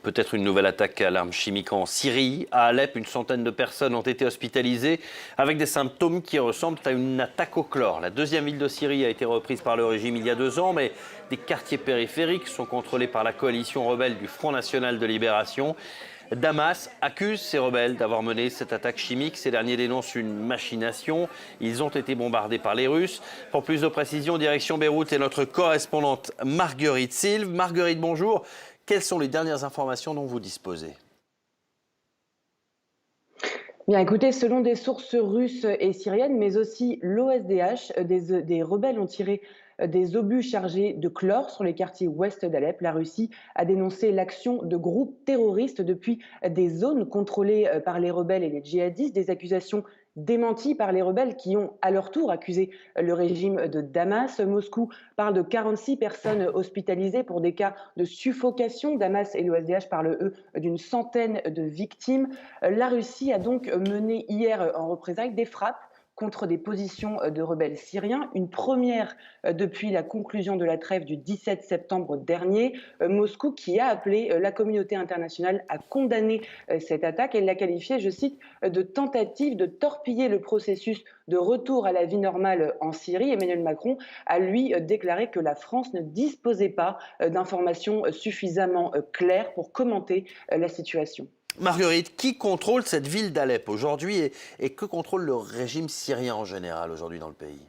Peut-être une nouvelle attaque à l'arme chimique en Syrie. À Alep, une centaine de personnes ont été hospitalisées avec des symptômes qui ressemblent à une attaque au chlore. La deuxième ville de Syrie a été reprise par le régime il y a 2 ans, mais des quartiers périphériques sont contrôlés par la coalition rebelle du Front National de Libération. Damas accuse ces rebelles d'avoir mené cette attaque chimique. Ces derniers dénoncent une machination. Ils ont été bombardés par les Russes. Pour plus de précisions, direction Beyrouth et notre correspondante Marguerite Silve. Marguerite, bonjour. Quelles sont les dernières informations dont vous disposez ? Bien, écoutez, selon des sources russes et syriennes, mais aussi l'OSDH, des rebelles ont tiré des obus chargés de chlore sur les quartiers ouest d'Alep. La Russie a dénoncé l'action de groupes terroristes depuis des zones contrôlées par les rebelles et les djihadistes, des accusations démenties par les rebelles qui ont à leur tour accusé le régime de Damas. Moscou parle de 46 personnes hospitalisées pour des cas de suffocation. Damas et l'OSDH parlent, eux, d'une centaine de victimes. La Russie a donc mené hier en représailles des frappes contre des positions de rebelles syriens, une première depuis la conclusion de la trêve du 17 septembre dernier. Moscou qui a appelé la communauté internationale à condamner cette attaque. Elle l'a qualifiée, je cite, de tentative de torpiller le processus de retour à la vie normale en Syrie. Emmanuel Macron a, lui, déclaré que la France ne disposait pas d'informations suffisamment claires pour commenter la situation. Marguerite, qui contrôle cette ville d'Alep aujourd'hui et que contrôle le régime syrien en général aujourd'hui dans le pays ?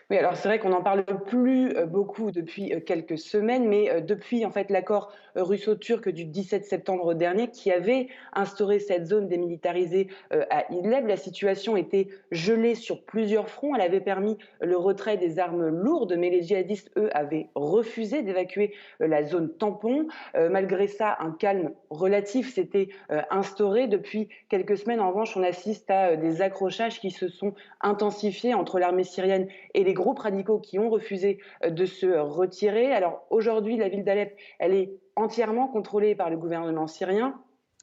Oui, alors c'est vrai qu'on n'en parle plus beaucoup depuis quelques semaines, mais depuis en fait l'accord russo-turc du 17 septembre dernier qui avait instauré cette zone démilitarisée à Idlib, la situation était gelée sur plusieurs fronts. Elle avait permis le retrait des armes lourdes, mais les djihadistes, eux, avaient refusé d'évacuer la zone tampon. Malgré ça, un calme relatif s'était instauré. Depuis quelques semaines, en revanche, on assiste à des accrochages qui se sont intensifiés entre l'armée syrienne et les groupes radicaux qui ont refusé de se retirer. Alors aujourd'hui, la ville d'Alep, elle est entièrement contrôlée par le gouvernement syrien.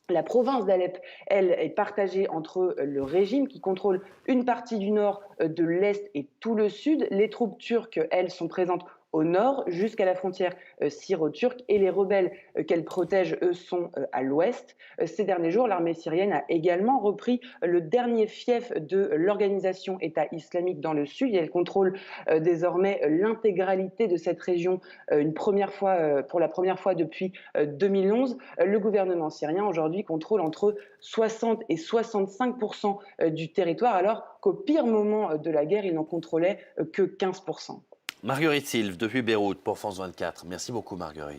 La province d'Alep, elle, est partagée entre le régime qui contrôle une partie du nord, de l'est et tout le sud. Les troupes turques, elles, sont présentes au nord, jusqu'à la frontière syro-turque, et les rebelles qu'elle protège, eux, sont à l'ouest. Ces derniers jours, l'armée syrienne a également repris le dernier fief de l'organisation État islamique dans le sud, et elle contrôle désormais l'intégralité de cette région pour la première fois depuis 2011. Le gouvernement syrien, aujourd'hui, contrôle entre 60 et 65% du territoire, alors qu'au pire moment de la guerre, il n'en contrôlait que 15%. Marguerite Silve, depuis Beyrouth pour France 24. Merci beaucoup Marguerite.